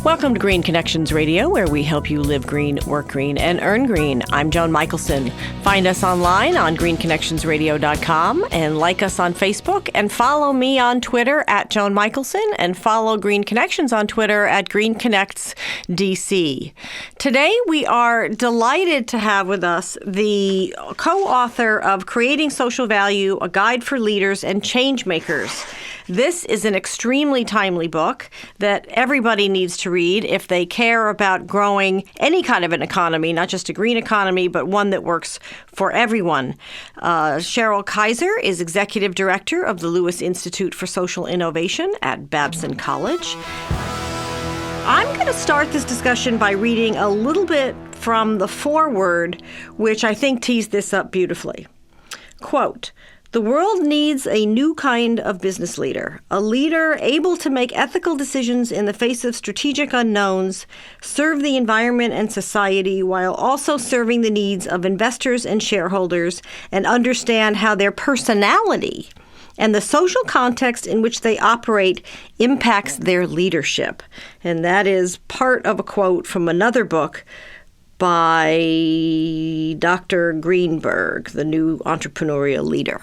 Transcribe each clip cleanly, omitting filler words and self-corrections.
Welcome to Green Connections Radio, where we help you live green, work green, and earn green. I'm Joan Michelson. Find us online on greenconnectionsradio.com and like us on Facebook and follow me on Twitter at Joan Michelson and follow Green Connections on Twitter at GreenConnectsDC. Today, we are delighted to have with us the co-author of Creating Social Value, A Guide for Leaders and Changemakers. This is an extremely timely book that everybody needs to read if they care about growing any kind of an economy, not just a green economy, but one that works for everyone. Cheryl Kiser is Executive Director of the Lewis Institute for Social Innovation at Babson College. I'm going to start this discussion by reading a little bit from the foreword, which I think tees this up beautifully. Quote, "The world needs a new kind of business leader, a leader able to make ethical decisions in the face of strategic unknowns, serve the environment and society while also serving the needs of investors and shareholders, and understand how their personality and the social context in which they operate impacts their leadership." And that is part of a quote from another book by Dr. Greenberg, The New Entrepreneurial Leader,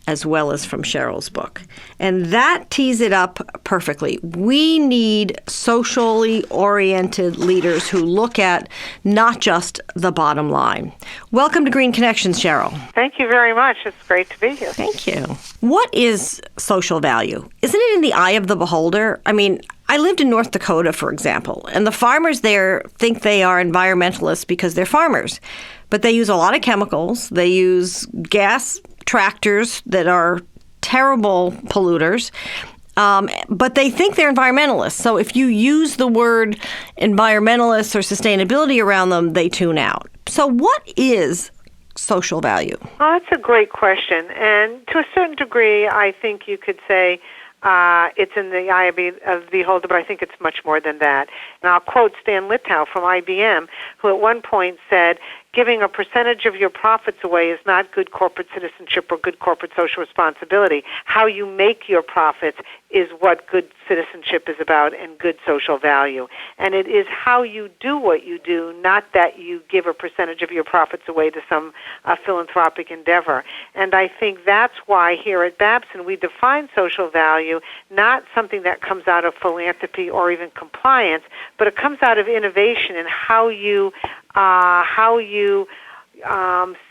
as well as from Cheryl's book. And that tees it up perfectly. We need socially oriented leaders who look at not just the bottom line. Welcome to Green Connections, Cheryl. Thank you very much. It's great to be here. Thank you. What is social value? Isn't it in the eye of the beholder? I mean, I lived in North Dakota, for example, and the farmers there think they are environmentalists because they're farmers. But they use a lot of chemicals. They use gas tractors that are terrible polluters, but they think they're environmentalists. So if you use the word environmentalists or sustainability around them, they tune out. So what is social value? Well, that's a great question. And to a certain degree, I think you could say it's in the eye of the beholder, but I think it's much more than that. And I'll quote Stan Litow from IBM, who at one point said, "Giving a percentage of your profits away is not good corporate citizenship or good corporate social responsibility. How you make your profits is what good citizenship is about and good social value. And it is how you do what you do, not that you give a percentage of your profits away to some philanthropic endeavor." And I think that's why here at Babson we define social value not something that comes out of philanthropy or even compliance, but it comes out of innovation and how you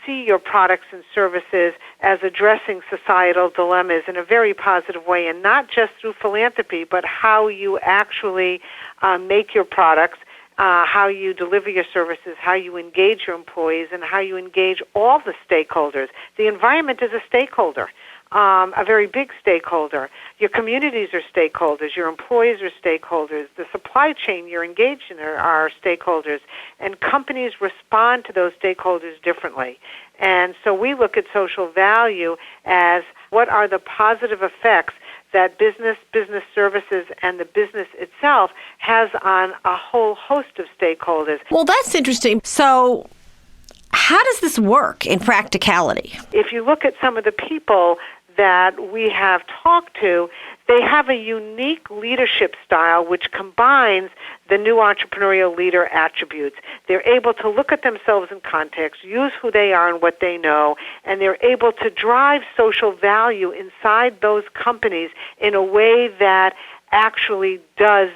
see your products and services as addressing societal dilemmas in a very positive way, and not just through philanthropy, but how you actually make your products, how you deliver your services, how you engage your employees, and how you engage all the stakeholders. The environment is a stakeholder. A very big stakeholder. Your communities are stakeholders. Your employees are stakeholders. The supply chain you're engaged in are stakeholders. And companies respond to those stakeholders differently. And so we look at social value as what are the positive effects that business services, and the business itself has on a whole host of stakeholders. Well, that's interesting. So how does this work in practicality? If you look at some of the people that we have talked to, they have a unique leadership style which combines the new entrepreneurial leader attributes. They're able to look at themselves in context, use who they are and what they know, and they're able to drive social value inside those companies in a way that actually does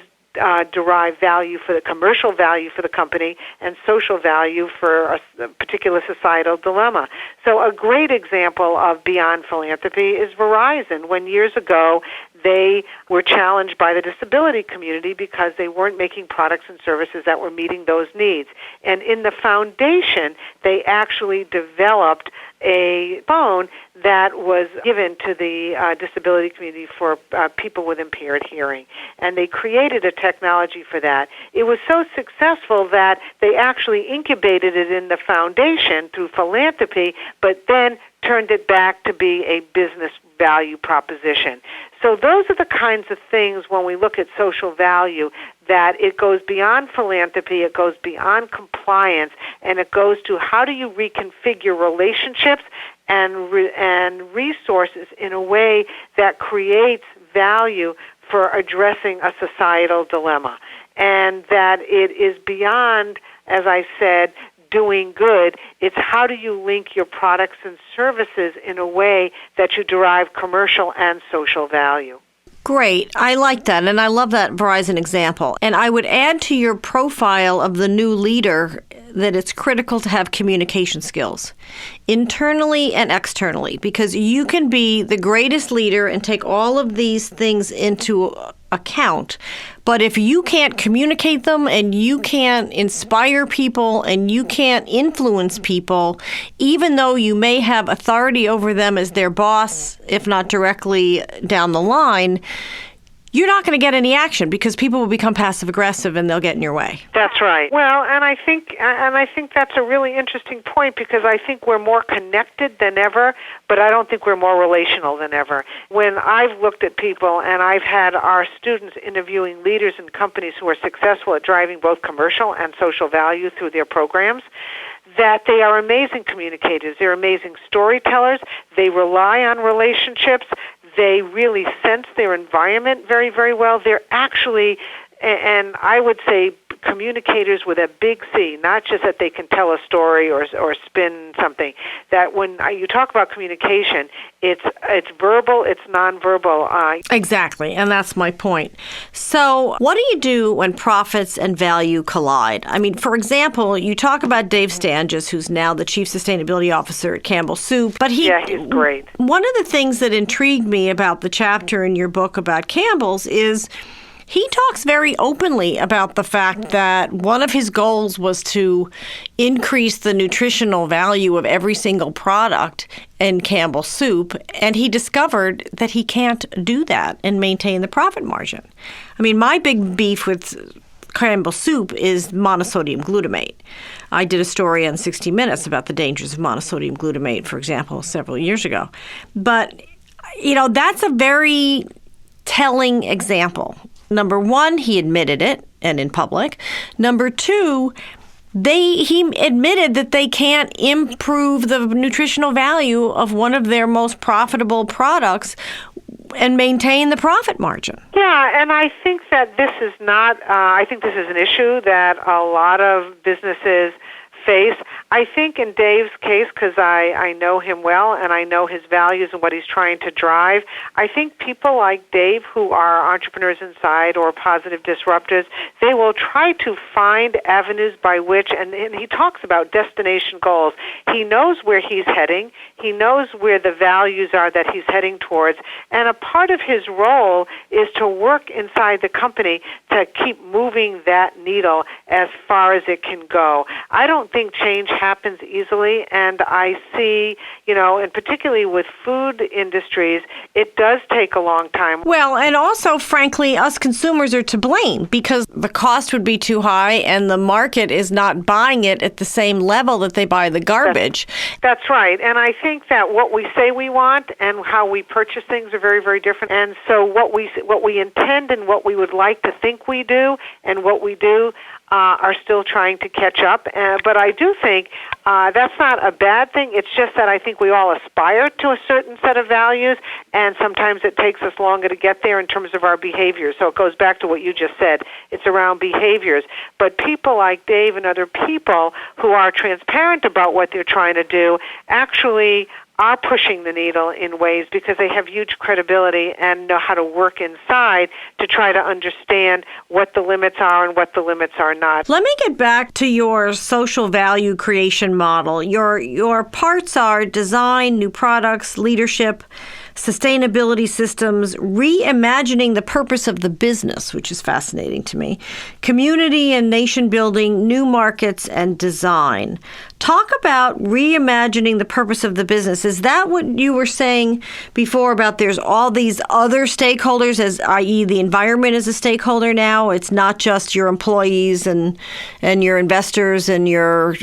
derive value for the commercial value for the company and social value for a particular societal dilemma. So a great example of beyond philanthropy is Verizon. When years ago they were challenged by the disability community because they weren't making products and services that were meeting those needs. And in the foundation, they actually developed a phone that was given to the disability community for people with impaired hearing. And they created a technology for that. It was so successful that they actually incubated it in the foundation through philanthropy, but then turned it back to be a business value proposition. So those are the kinds of things when we look at social value, that it goes beyond philanthropy, it goes beyond compliance, and it goes to how do you reconfigure relationships and resources in a way that creates value for addressing a societal dilemma. and that it is beyond, as I said, doing good. It's how do you link your products and services in a way that you derive commercial and social value. Great. I like that, and I love that Verizon example. And I would add to your profile of the new leader that it's critical to have communication skills, internally and externally, because you can be the greatest leader and take all of these things into account, but if you can't communicate them and you can't inspire people and you can't influence people, even though you may have authority over them as their boss, if not directly down the line, you're not going to get any action because people will become passive-aggressive and they'll get in your way. That's right. Well, and I think that's a really interesting point because I think we're more connected than ever, but I don't think we're more relational than ever. When I've looked at people and I've had our students interviewing leaders in companies who are successful at driving both commercial and social value through their programs, that they are amazing communicators. They're amazing storytellers. They rely on relationships. They really sense their environment very, very well. They're actually, and I would say, communicators with a big C, not just that they can tell a story or spin something. That when you talk about communication, it's verbal, it's nonverbal. Exactly, and that's my point. So what do you do when profits and value collide? I mean, for example, you talk about Dave Stanges, who's now the Chief Sustainability Officer at Campbell Soup. But he's great. One of the things that intrigued me about the chapter in your book about Campbell's is he talks very openly about the fact that one of his goals was to increase the nutritional value of every single product in Campbell Soup, and he discovered that he can't do that and maintain the profit margin. I mean, my big beef with Campbell Soup is monosodium glutamate. I did a story on 60 Minutes about the dangers of monosodium glutamate, for example, several years ago. But, that's a very telling example. Number one, he admitted it, and in public. Number two, he admitted that they can't improve the nutritional value of one of their most profitable products and maintain the profit margin. Yeah, and I think that this is not, I think this is an issue that a lot of businesses face. I think in Dave's case, because I know him well and I know his values and what he's trying to drive, I think people like Dave who are entrepreneurs inside or positive disruptors, they will try to find avenues by which, and he talks about destination goals. He knows where he's heading. He knows where the values are that he's heading towards. And a part of his role is to work inside the company to keep moving that needle as far as it can go. I don't think change happens easily, and I see, and particularly with food industries, it does take a long time. Well, and also, frankly, us consumers are to blame because the cost would be too high and the market is not buying it at the same level that they buy the garbage. That's right, and I think that what we say we want and how we purchase things are very, very different. And so what we intend and what we would like to think we do and what we do are still trying to catch up. But I do think that's not a bad thing. It's just that I think we all aspire to a certain set of values, and sometimes it takes us longer to get there in terms of our behaviors. So it goes back to what you just said. It's around behaviors. But people like Dave and other people who are transparent about what they're trying to do actually are pushing the needle in ways because they have huge credibility and know how to work inside to try to understand what the limits are and what the limits are not. Let me get back to your social value creation model. Your parts are design, new products, leadership, sustainability systems, reimagining the purpose of the business, which is fascinating to me, community and nation building, new markets, and design. Talk about reimagining the purpose of the business. Is that what you were saying before about there's all these other stakeholders, as i.e. the environment is a stakeholder now? It's not just your employees and your investors and your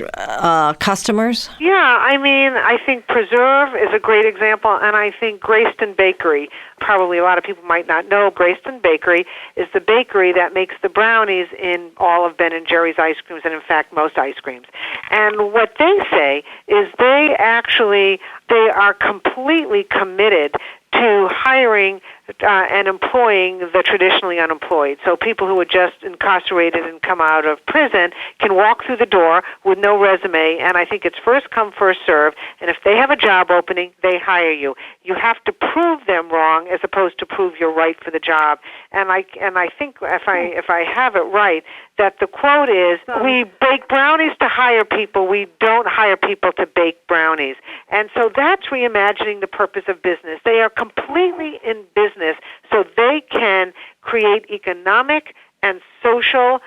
customers? Yeah, I think Preserve is a great example, and I think Grayston Bakery, probably a lot of people might not know, Grayston Bakery is the bakery that makes the brownies in all of Ben & Jerry's ice creams and, in fact, most ice creams. And what they say is they are completely committed to hiring and employing the traditionally unemployed. So people who are just incarcerated and come out of prison can walk through the door with no resume, and I think it's first come, first serve, and if they have a job opening, they hire you. You have to prove them wrong as opposed to prove you're right for the job. And I think if I have it right, that the quote is, we bake brownies to hire people, we don't hire people to bake brownies. And so that's reimagining the purpose of business. They are completely in business so they can create economic and social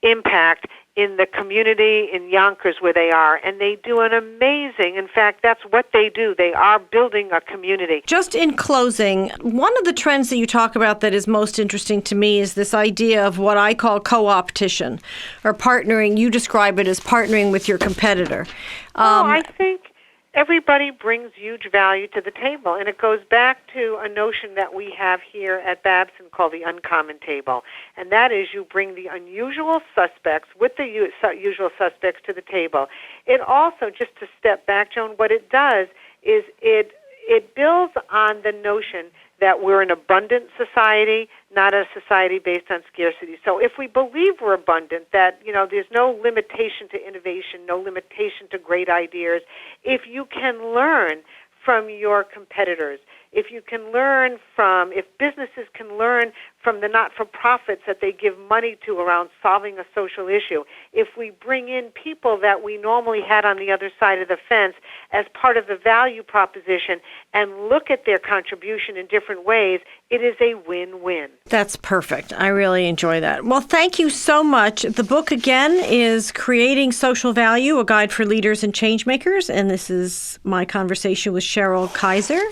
impact in the community in Yonkers where they are, and they do an amazing, in fact, that's what they do. They are building a community. Just in closing, one of the trends that you talk about that is most interesting to me is this idea of what I call co-opetition, or partnering. You describe it as partnering with your competitor. I think everybody brings huge value to the table, and it goes back to a notion that we have here at Babson called the uncommon table, and that is you bring the unusual suspects with the usual suspects to the table. It also, just to step back, Joan, what it does is it builds on the notion that we're an abundant society, not a society based on scarcity. So if we believe we're abundant, that, there's no limitation to innovation, no limitation to great ideas, if you can learn from your competitors, if businesses can learn from the not-for-profits that they give money to around solving a social issue, if we bring in people that we normally had on the other side of the fence as part of the value proposition and look at their contribution in different ways, it is a win-win. That's perfect. I really enjoy that. Well, thank you so much. The book, again, is Creating Social Value, A Guide for Leaders and Changemakers, and this is my conversation with Cheryl Kiser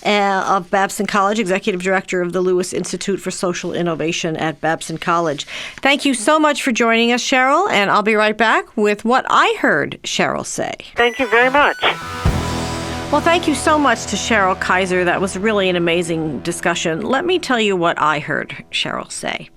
of Babson College, Executive Director of the Lewis Institute for Social Innovation at Babson College. Thank you so much for joining us, Cheryl, and I'll be right back with what I heard Cheryl say. Thank you very much. Well, thank you so much to Cheryl Kiser. That was really an amazing discussion. Let me tell you what I heard Cheryl say.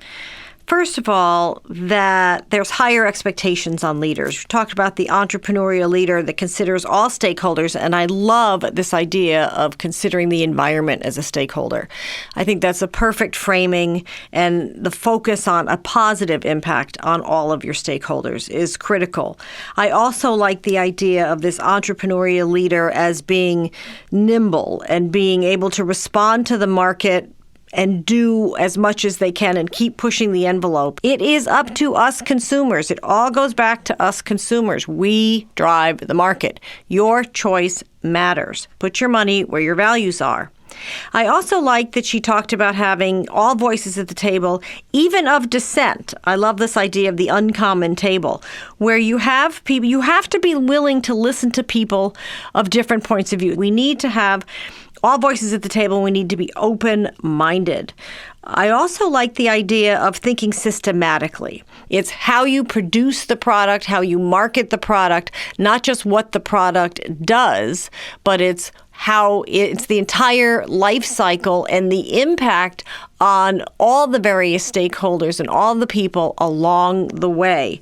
First of all, that there's higher expectations on leaders. You talked about the entrepreneurial leader that considers all stakeholders, and I love this idea of considering the environment as a stakeholder. I think that's a perfect framing, and the focus on a positive impact on all of your stakeholders is critical. I also like the idea of this entrepreneurial leader as being nimble and being able to respond to the market and do as much as they can and keep pushing the envelope. It is up to us consumers. It all goes back to us consumers. We drive the market. Your choice matters. Put your money where your values are. I also like that she talked about having all voices at the table, even of dissent. I love this idea of the uncommon table, where you have people, you have to be willing to listen to people of different points of view. We need to have all voices at the table. We need to be open-minded. I also like the idea of thinking systematically. It's how you produce the product, how you market the product, not just what the product does, but it's the entire life cycle and the impact on all the various stakeholders and all the people along the way.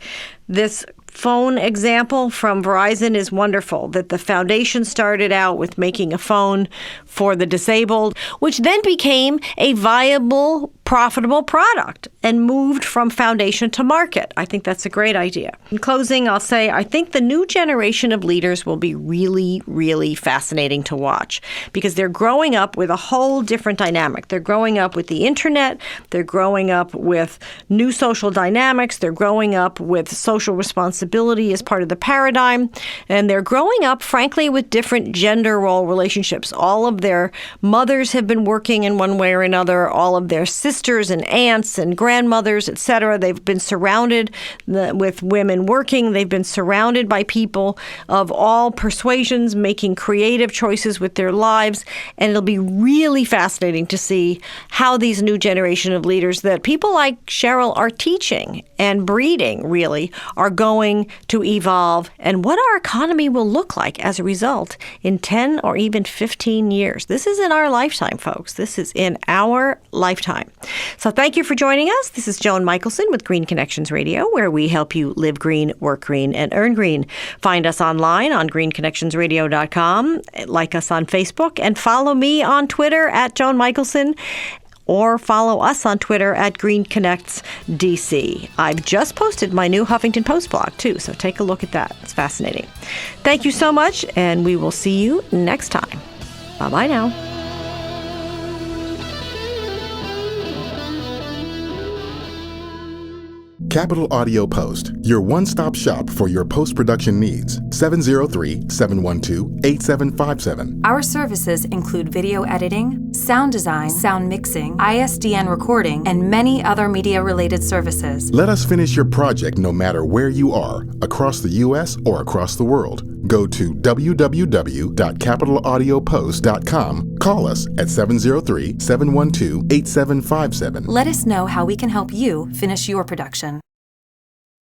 This phone example from Verizon is wonderful, that the foundation started out with making a phone for the disabled, which then became a viable, profitable product and moved from foundation to market. I think that's a great idea. In closing, I'll say I think the new generation of leaders will be really, really fascinating to watch because they're growing up with a whole different dynamic. They're growing up with the internet. They're growing up with new social dynamics. They're growing up with social responsibility as part of the paradigm. And they're growing up, frankly, with different gender role relationships. All of their mothers have been working in one way or another. All of their sisters and aunts and grandmothers, etc. They've been surrounded with women working. They've been surrounded by people of all persuasions making creative choices with their lives. And it'll be really fascinating to see how these new generation of leaders that people like Cheryl are teaching and breeding really are going to evolve and what our economy will look like as a result in 10 or even 15 years. This is in our lifetime, folks. This is in our lifetime. So thank you for joining us. This is Joan Michelson with Green Connections Radio, where we help you live green, work green, and earn green. Find us online on greenconnectionsradio.com, like us on Facebook, and follow me on Twitter at Joan Michelson, or follow us on Twitter at GreenConnectsDC. I've just posted my new Huffington Post blog, too, so take a look at that. It's fascinating. Thank you so much, and we will see you next time. Bye-bye now. Capital Audio Post, your one-stop shop for your post-production needs. 703-712-8757. Our services include video editing, sound design, sound mixing, ISDN recording, and many other media-related services. Let us finish your project no matter where you are, across the U.S. or across the world. Go to www.capitalaudiopost.com. Call us at 703-712-8757. Let us know how we can help you finish your production.